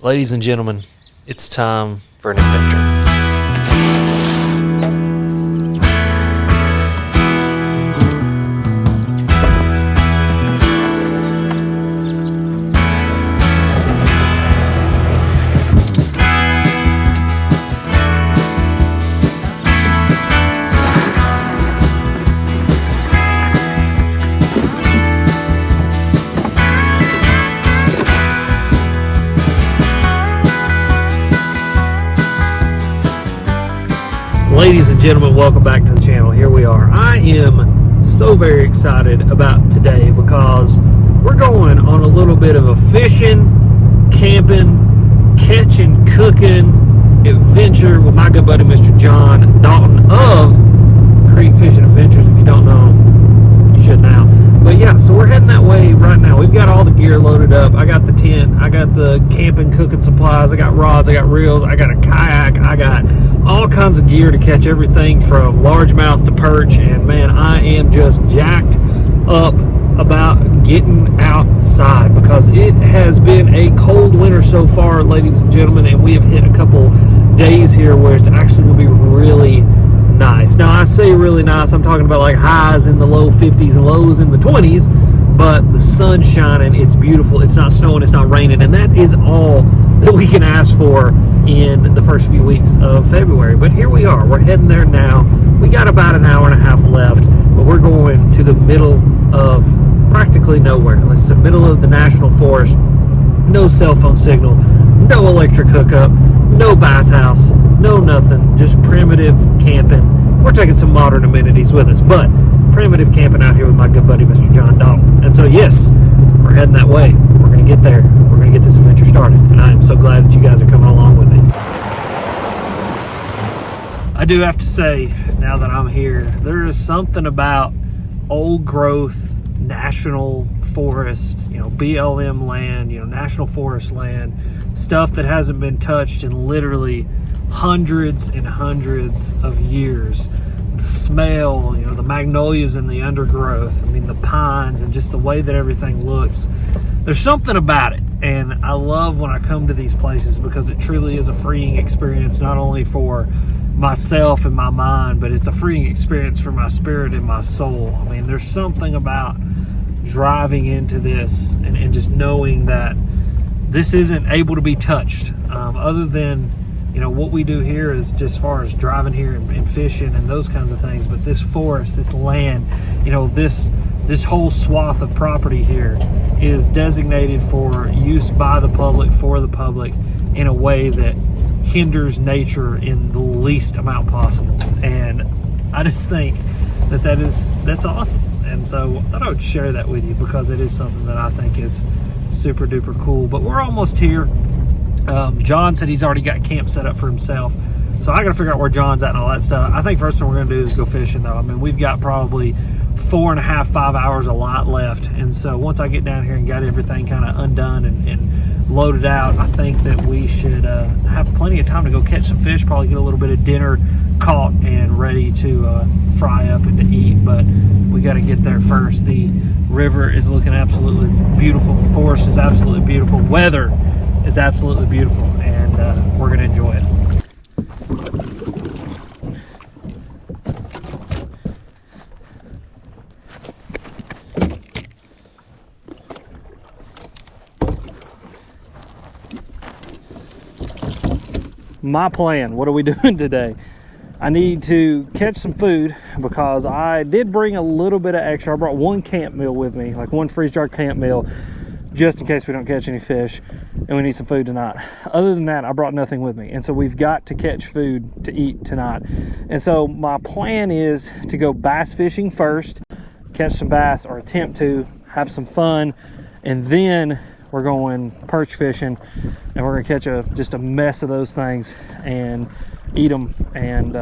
Ladies and gentlemen, it's time for an adventure. Ladies and gentlemen, welcome back to the channel. Here we are. I am so very excited about today because we're going on a little bit of a fishing, camping, catching, cooking adventure with my good buddy Mr. John Dalton of Creek Fishing Adventures. If you don't know him, you should now. But yeah, so we're heading that way right now. We've got all the gear loaded up. I got the tent, I got the camping, cooking supplies, I got rods, I got reels, I got a kayak, I got all kinds of gear to catch everything from largemouth to perch. And man, I am just jacked up about getting outside because it has been a cold winter so far, ladies and gentlemen, and we have hit a couple days here where it's actually going to be really nice. Now, I say really nice, I'm talking about like highs in the low 50s and lows in the 20s, but the sun's shining, it's beautiful, it's not snowing, it's not raining, and that is all that we can ask for in the first few weeks of February. But here we are, we're heading there now. We got about an hour and a half left, but we're going to the middle of practically nowhere. It's the middle of the national forest, no cell phone signal, no electric hookup, no bathhouse, no nothing, just primitive camping. We're taking some modern amenities with us, but primitive camping out here with my good buddy Mr. John Dalton. And so yes, we're heading that way. We're going to get there. We're going to get this adventure started, and I am so glad that you guys are coming along with me. I do have to say, now that I'm here, there is something about old growth national forest, BLM land, national forest land, stuff that hasn't been touched in literally hundreds and hundreds of years. The smell, the magnolias and the undergrowth, the pines, and just the way that everything looks. There's something about it, and I love when I come to these places because it truly is a freeing experience, not only for myself and my mind, but it's a freeing experience for my spirit and my soul. There's something about driving into this and just knowing that this isn't able to be touched, other than what we do here is just as far as driving here and fishing and those kinds of things. But this forest, this land, this whole swath of property here is designated for use by the public, for the public, in a way that hinders nature in the least amount possible. And I just think that's awesome. And so I thought I would share that with you because it is something that I think is super duper cool. But we're almost here. John said he's already got camp set up for himself, so I gotta figure out where John's at and all that stuff. I think first thing we're gonna do is go fishing though. We've got probably 4.5, 5 hours a lot left, and so once I get down here and got everything kind of undone and loaded out, I think that we should have plenty of time to go catch some fish, probably get a little bit of dinner caught and ready to fry up and to eat. But we got to get there first. The river is looking absolutely beautiful, the forest is absolutely beautiful, weather is absolutely beautiful, and we're gonna enjoy it. My plan, what are we doing today? I need to catch some food because I did bring a little bit of extra. I brought one camp meal with me, like one freeze-dried camp meal, just in case we don't catch any fish and we need some food tonight. Other than that, I brought nothing with me, and so we've got to catch food to eat tonight. And so my plan is to go bass fishing first, catch some bass, or attempt to have some fun, and then we're going perch fishing, and we're gonna catch just a mess of those things and eat them. And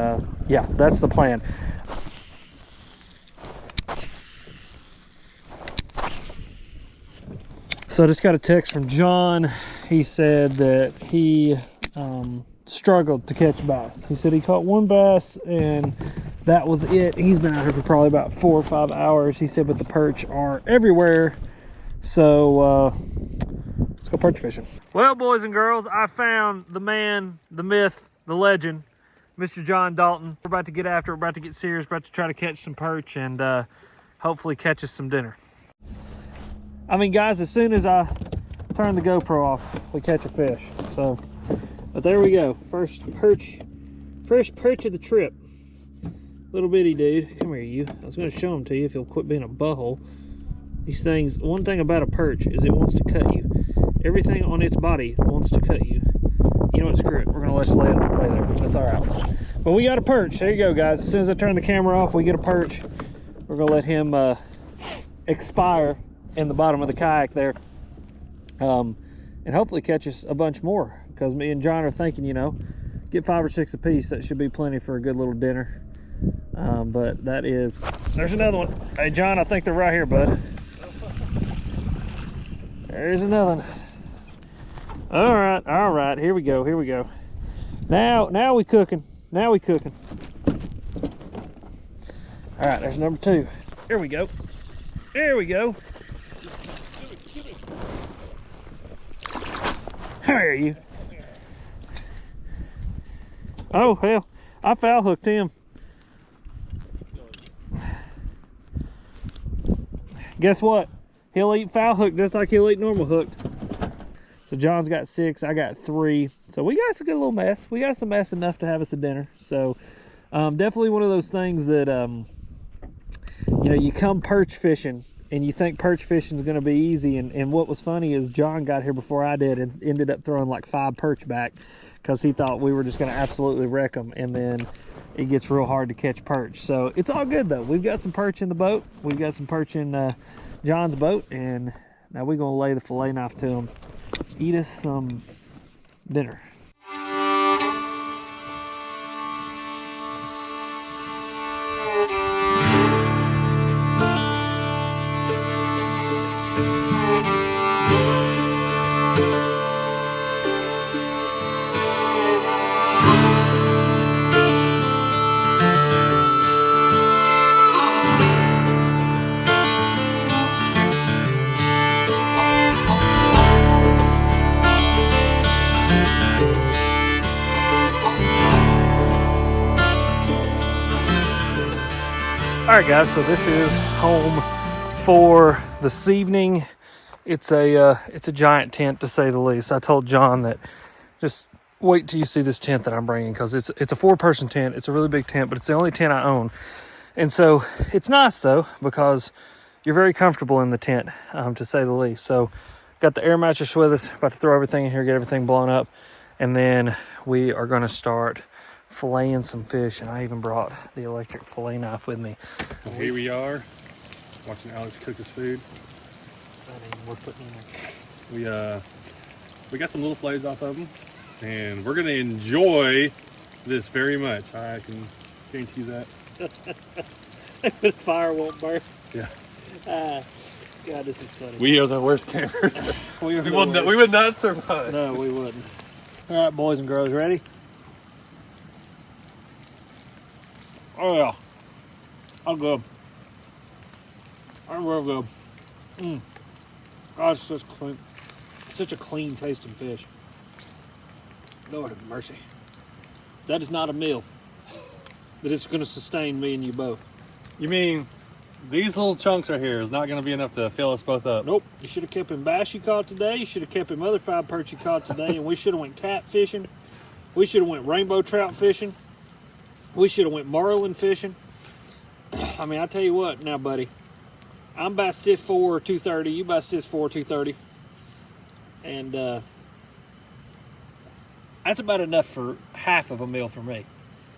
yeah, that's the plan. So I just got a text from John. He said that he struggled to catch bass. He said he caught one bass and that was it. He's been out here for probably about 4 or 5 hours. He said, but the perch are everywhere. So Let's go perch fishing. Well, boys and girls, I found the man, the myth, the legend, Mr. John Dalton. We're about to get after it. We're about to get serious. We're about to try to catch some perch and hopefully catch us some dinner. I mean, guys, as soon as I turn the GoPro off, we catch a fish. So, but there we go. First perch of the trip. Little bitty dude. Come here, you. I was going to show him to you if he'll quit being a butthole. These things, one thing about a perch is it wants to cut you. Everything on its body wants to cut you. You know what, screw it. We're going to let it lay there. That's all right. But we got a perch. There you go, guys. As soon as I turn the camera off, we get a perch. We're going to let him expire in the bottom of the kayak there. And hopefully catch us a bunch more. Because me and John are thinking, you know, get 5 or 6 apiece. That should be plenty for a good little dinner. But that is... There's another one. Hey, John, I think they're right here, bud. There's another one. All right, here we go. Now we cooking. All right, there's number 2. Here we go. How are you? Oh, hell, I foul hooked him. Guess what? He'll eat foul hook just like he'll eat normal hook. So John's got 6, I got 3. So we got us a good little mess. We got us a mess enough to have us a dinner. So definitely one of those things that, you know, you come perch fishing and you think perch fishing is going to be easy. And what was funny is John got here before I did and ended up throwing like 5 perch back because he thought we were just going to absolutely wreck them. And then it gets real hard to catch perch. So it's all good though. We've got some perch in the boat. We've got some perch in John's boat. And now we're going to lay the fillet knife to him. Eat us some dinner. All right, guys, so this is home for this evening. It's a giant tent, to say the least. I told John that just wait till you see this tent that I'm bringing, because it's a 4-person tent. It's a really big tent, but it's the only tent I own. And so it's nice, though, because you're very comfortable in the tent, to say the least. So got the air mattress with us, about to throw everything in here, get everything blown up, and then we are going to start filleting some fish. And I even brought the electric fillet knife with me. Here we are, watching Alex cook his food. We're putting in there. We got some little fillets off of them, and we're gonna enjoy this very much. I can guarantee you that. The fire won't burn. Yeah. God, this is funny. We are the worst campers. we would not survive. No, we wouldn't. All right, boys and girls, ready? Oh yeah, I'm good. I'm real good. Oh, it's such a clean tasting fish. Lord have mercy. That is not a meal that is going to sustain me and you both. You mean these little chunks right here is not going to be enough to fill us both up? Nope. You should have kept him bass you caught today. You should have kept him other 5 perch you caught today, and we should have went cat fishing. We should have went rainbow trout fishing. We should have went marlin fishing. I mean, I tell you what, now, buddy, I'm about 6'4", 230. You about 6'4", 230, and that's about enough for half of a meal for me.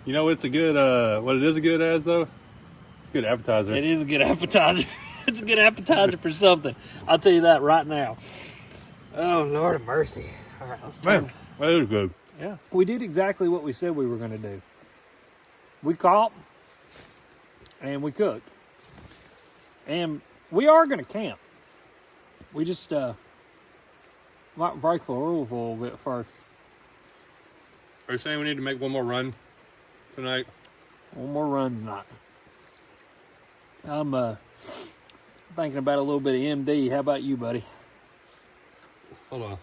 You know, it's a good. What it is good as though, it's a good appetizer. It is a good appetizer. It's a good appetizer for something. I'll tell you that right now. Oh, Lord of mercy! All right, let's turn. Man, well, it was good. Yeah, we did exactly what we said we were going to do. We caught and we cooked, and we are going to camp. We just might break the rules a little bit first. Are you saying we need to make one more run tonight? One more run tonight. I'm thinking about a little bit of MD. How about you, buddy? Hold on.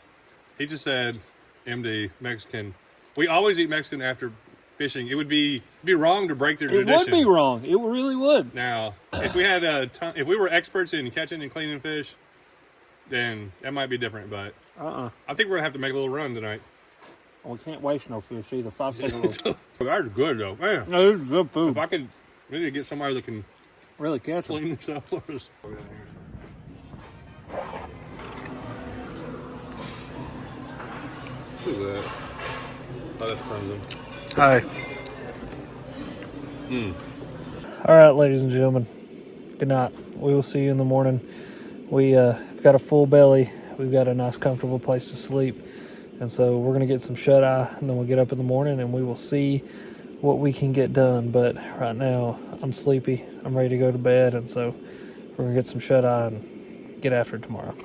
He just said, MD, Mexican. We always eat Mexican after fishing. It would be wrong to break their tradition. It would be wrong. It really would. Now, if we had if we were experts in catching and cleaning fish, then that might be different. But I think we're gonna have to make a little run tonight. Well, we can't waste no fish either. 5 seconds. That's good though, man. No, this is good food. If I could, we need to get somebody that can Really catch them. clean this up for us. Who's that? Oh, that's Crimson. Hi. All right, ladies and gentlemen. Good night. We will see you in the morning. We've got a full belly. We've got a nice, comfortable place to sleep. And so we're going to get some shut-eye, and then we'll get up in the morning, and we will see what we can get done. But right now, I'm sleepy. I'm ready to go to bed, and so we're going to get some shut-eye and get after it tomorrow.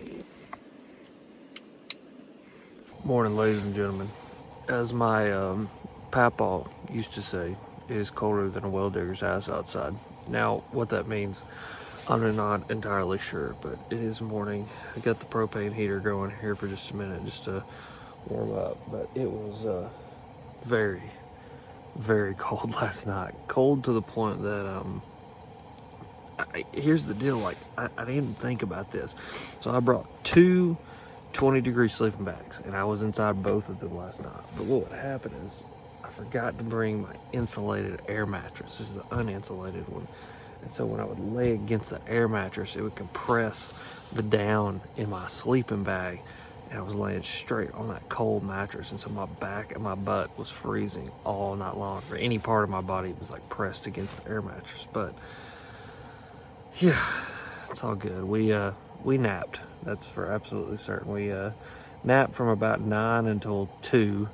Morning, ladies and gentlemen. As my papa used to say, it is colder than a well digger's ass outside. Now, what that means, I'm not entirely sure, but it is morning. I got the propane heater going here for just a minute just to warm up, but it was very, very cold last night. Cold to the point that here's the deal, like I didn't even think about this. So I brought two 20-degree sleeping bags, and I was inside both of them last night. But what would happen is I forgot to bring my insulated air mattress. This is the uninsulated one. And so when I would lay against the air mattress, it would compress the down in my sleeping bag, and I was laying straight on that cold mattress. And so my back and my butt was freezing all night long. For any part of my body, it was like pressed against the air mattress. But yeah, it's all good. We napped. That's for absolutely certain. We napped from about 9 until 2,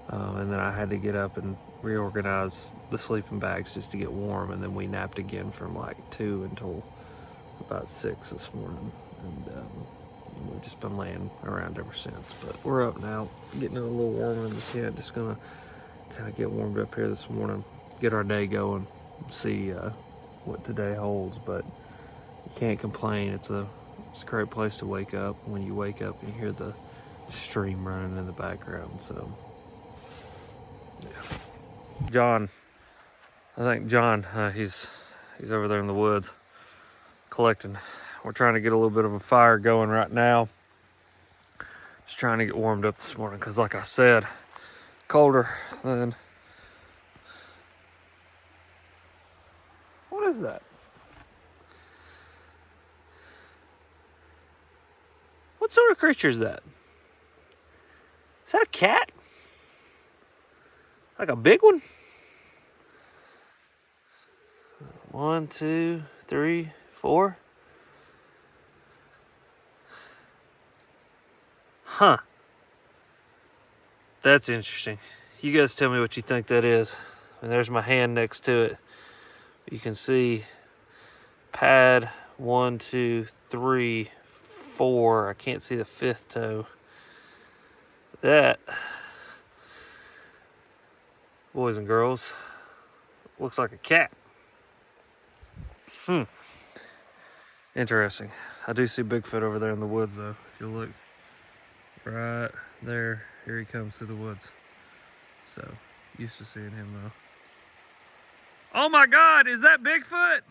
and then I had to get up and reorganize the sleeping bags just to get warm, and then we napped again from like 2 until about 6 this morning, and we've just been laying around ever since. But we're up now, getting it a little warmer in the tent. Just gonna kind of get warmed up here this morning, get our day going, see what today holds. But you can't complain. It's a great place to wake up. When you wake up, you hear the stream running in the background. So, yeah. John, I think John, he's over there in the woods collecting. We're trying to get a little bit of a fire going right now. Just trying to get warmed up this morning because, like I said, colder than. What is that? What sort of creature is that? Is that a cat? Like a big one? 1, 2, 3, 4. Huh. That's interesting. You guys tell me what you think that is. And there's my hand next to it. You can see pad 1, 2, 3, 4. I can't see the 5th toe. That, boys and girls, looks like a cat. Interesting. I do see Bigfoot over there in the woods, though. If you look right there, here he comes through the woods. So, used to seeing him, though. Oh my God, is that Bigfoot?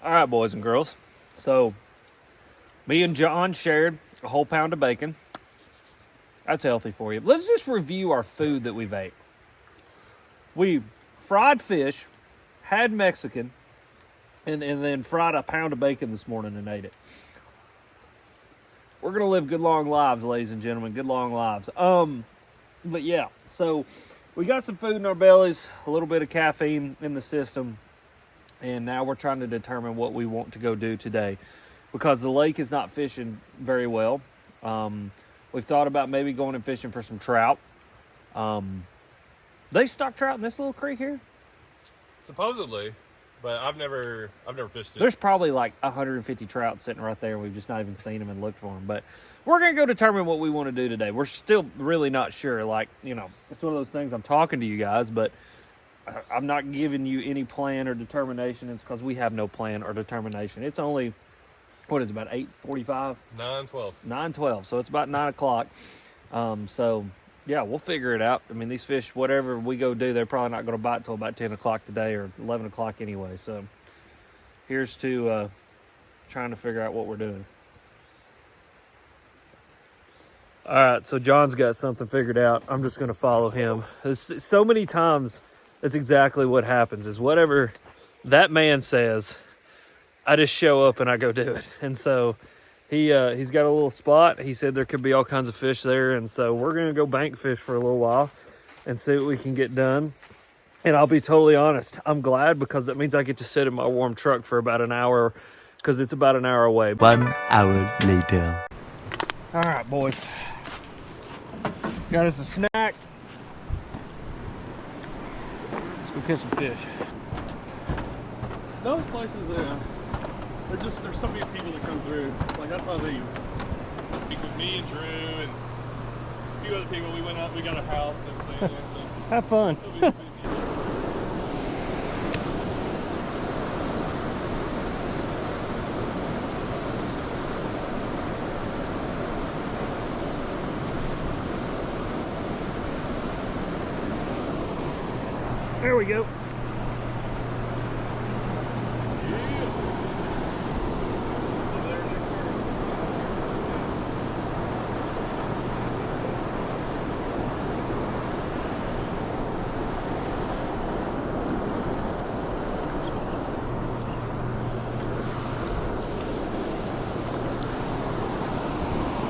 All right, boys and girls. So, me and John shared a whole pound of bacon. That's healthy for you. Let's just review our food that we've ate. We fried fish, had Mexican, and then fried a pound of bacon this morning and ate it. We're going to live good, long lives, ladies and gentlemen. Good, long lives. But yeah, so we got some food in our bellies, a little bit of caffeine in the system. And now we're trying to determine what we want to go do today, because the lake is not fishing very well. We've thought about maybe going and fishing for some trout. They stock trout in this little creek here? Supposedly, but I've never fished it. There's probably like 150 trout sitting right there. We've just not even seen them and looked for them. But we're going to go determine what we want to do today. We're still really not sure. Like, you know, it's one of those things. I'm talking to you guys, but I'm not giving you any plan or determination. It's because we have no plan or determination. It's only, what is it, about 8:45? 9:12. 9:12. So it's about 9 o'clock. So yeah, we'll figure it out. I mean, these fish, whatever we go do, they're probably not going to bite till about 10 o'clock today or 11 o'clock anyway. So here's to trying to figure out what we're doing. All right, so John's got something figured out. I'm just going to follow him. So many times, that's exactly what happens, is whatever that man says, I just show up and I go do it. And so he's got a little spot. He said there could be all kinds of fish there. And so we're going to go bank fish for a little while and see what we can get done. And I'll be totally honest, I'm glad, because that means I get to sit in my warm truck for about an hour, because it's about an hour away. 1 hour later. All right, boys. Got us a snack. Let's go catch some fish. Those places, there's so many people that come through. Like, that's probably with me and Drew and a few other people. We went out, we got a house and everything. So Have fun. There we go.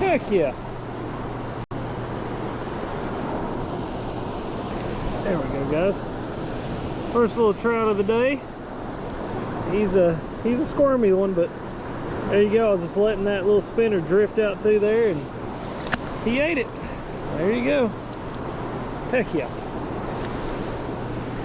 Heck yeah. There we go, guys. First little trout of the day. He's a squirmy one, but there you go. I was just letting that little spinner drift out through there and he ate it. There you go. Heck yeah.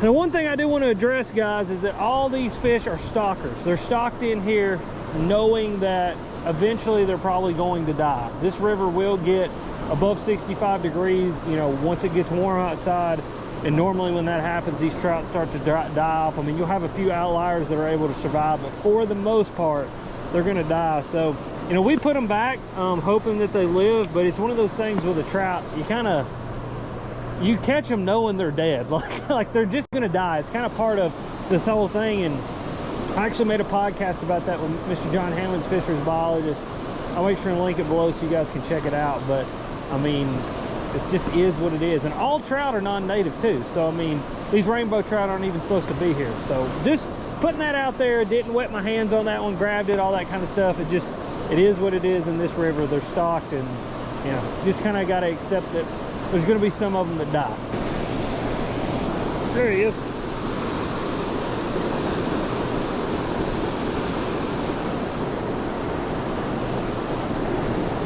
Now, one thing I do want to address, guys, is that all these fish are stockers. They're stocked in here knowing that eventually they're probably going to die. This river will get above 65 degrees, you know, once it gets warm outside. And normally when that happens, these trout start to die off. I mean, you'll have a few outliers that are able to survive, but for the most part, they're gonna die. So, you know, we put them back, hoping that they live, but it's one of those things with a trout, you catch them knowing they're dead. Like they're just gonna die. It's kind of part of the whole thing. And I actually made a podcast about that with Mr. John Hammond's fisheries biologist. I'll make sure and link it below so you guys can check it out. But I mean, it just is what it is. And all trout are non-native too. So I mean, these rainbow trout aren't even supposed to be here. So just putting that out there, didn't wet my hands on that one, grabbed it, all that kind of stuff. It is what it is in this river. They're stocked, and you know, just kind of got to accept that there's going to be some of them that die. There he is.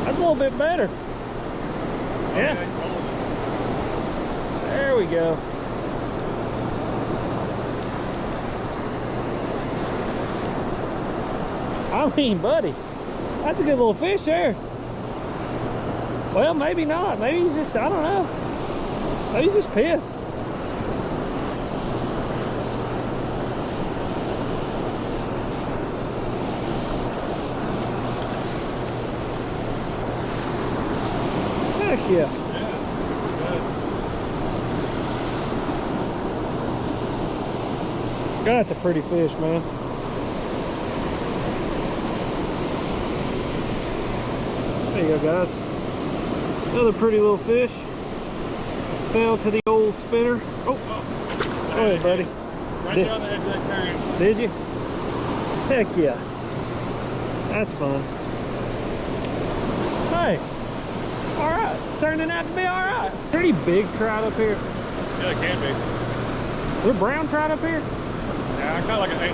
That's a little bit better. Yeah. There we go. I mean, buddy, that's a good little fish there. Well, maybe not. Maybe he's just, I don't know. Maybe he's just pissed. Heck yeah. God, that's a pretty fish, man. There you go, guys. Another pretty little fish. Fell to the old spinner. Oh, go ahead, buddy. Right there on the edge of that current. Did you? Heck yeah. That's fun. Hey. All right. It's turning out to be all right. Pretty big trout up here. Yeah, it can be. Is there brown trout up here? Yeah, I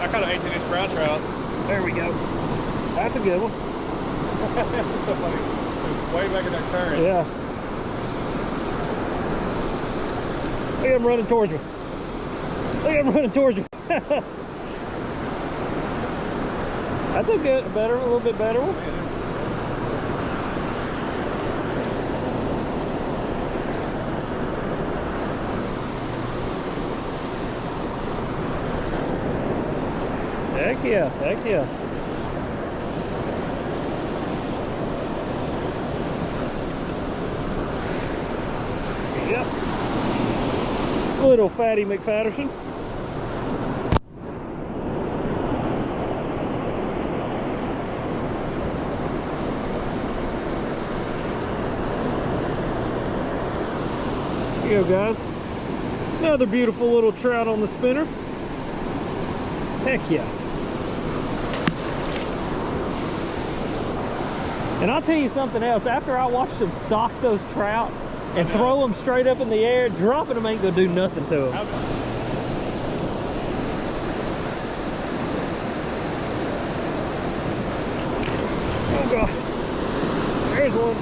caught an 18-inch brown trout. There we go. That's a good one. It's so funny. way back in that current. Yeah. Look at him running towards me. Look at him running towards me. That's a good, a little bit better one. Heck yeah, heck yeah. Yep. Little fatty McFatterson. Here you go, guys. Another beautiful little trout on the spinner. Heck yeah. And I'll tell you something else. After I watched them stalk those trout and throw them straight up in the air, dropping them ain't gonna do nothing to them. Oh God. There's one.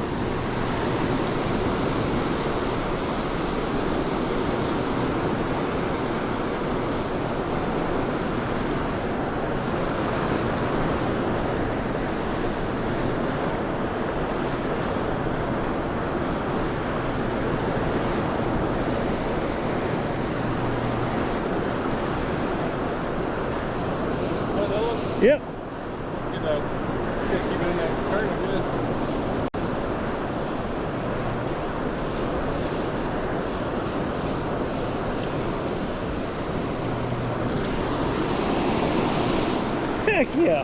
Yep. Keep it in that current good. Heck yeah.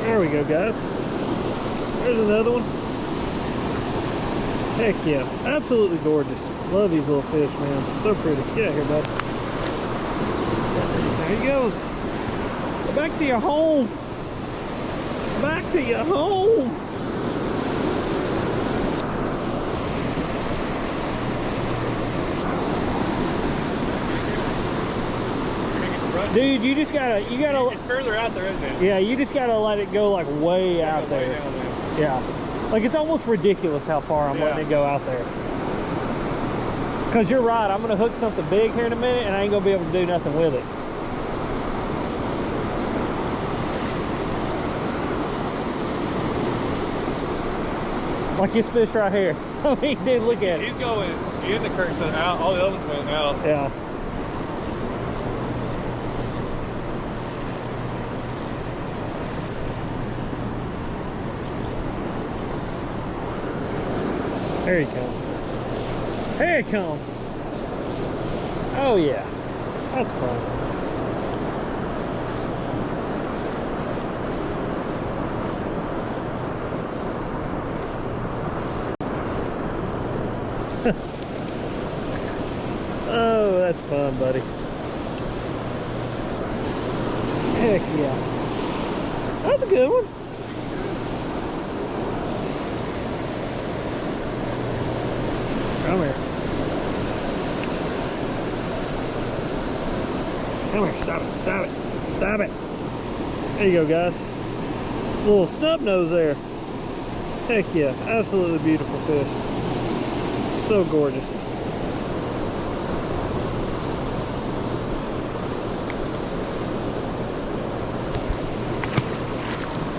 There we go, guys. There's another one. Heck yeah. Absolutely gorgeous. Love these little fish, man. So pretty. Get out here, bud. There he goes. Go back to your home. Back to your home. Dude, you gotta. It's further out there, isn't it? Yeah, you just gotta let it go like way out Way there. down there. Yeah. Like it's almost ridiculous how far I'm letting it go out there. Cause you're right, I'm gonna hook something big here in a minute and I ain't gonna be able to do nothing with it. Like this fish right here. I mean, dude, look at it. He's going in the current so out, all the others went out. Yeah. There he comes. Here he comes. Oh yeah. That's fun. Oh, that's fun, buddy. Heck yeah. That's a good one. Come here. Come here, stop it, stop it, stop it. There you go, guys. Little snub nose there. Heck yeah, absolutely beautiful fish. So gorgeous.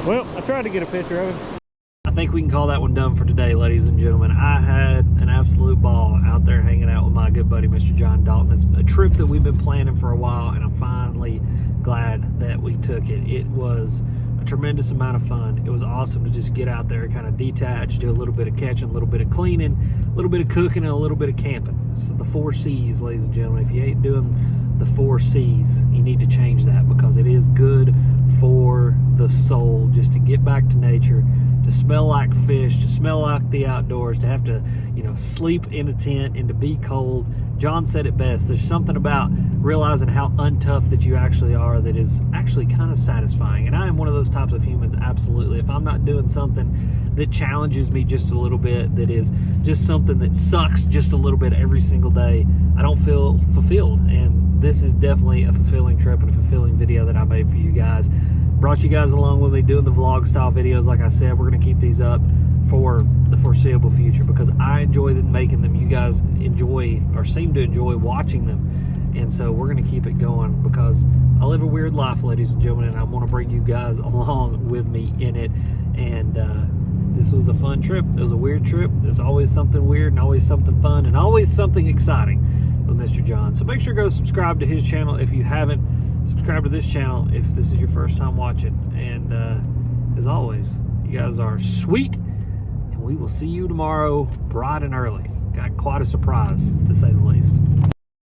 Well, I tried to get a picture of him. I think we can call that one done for today, ladies and gentlemen. I had an absolute ball out there hanging out with my good buddy, Mr. John Dalton. It's a trip that we've been planning for a while, and I'm finally glad that we took it. It was a tremendous amount of fun. It was awesome to just get out there, kind of detach, do a little bit of catching, a little bit of cleaning, a little bit of cooking, and a little bit of camping. This is the 4 C's, ladies and gentlemen. If you ain't doing the 4 C's, you need to change that, because it is good for the soul just to get back to nature, to smell like fish, to smell like the outdoors, to have to, you know, sleep in a tent and to be cold. John said it best. There's something about realizing how untough that you actually are that is actually kind of satisfying. And I am one of those types of humans, absolutely. If I'm not doing something that challenges me just a little bit, that is just something that sucks just a little bit every single day, I don't feel fulfilled. And this is definitely a fulfilling trip and a fulfilling video that I made for you guys. brought you guys along with me doing the vlog style videos. Like I said, we're going to keep these up for the foreseeable future because I enjoy making them. You guys enjoy or seem to enjoy watching them. And so we're going to keep it going because I live a weird life, ladies and gentlemen, and I want to bring you guys along with me in it. And this was a fun trip. It was a weird trip. There's always something weird and always something fun and always something exciting with Mr. John. So make sure to go subscribe to his channel if you haven't. Subscribe to this channel if this is your first time watching. And as always, you guys are sweet. And we will see you tomorrow bright and early. Got quite a surprise, to say the least.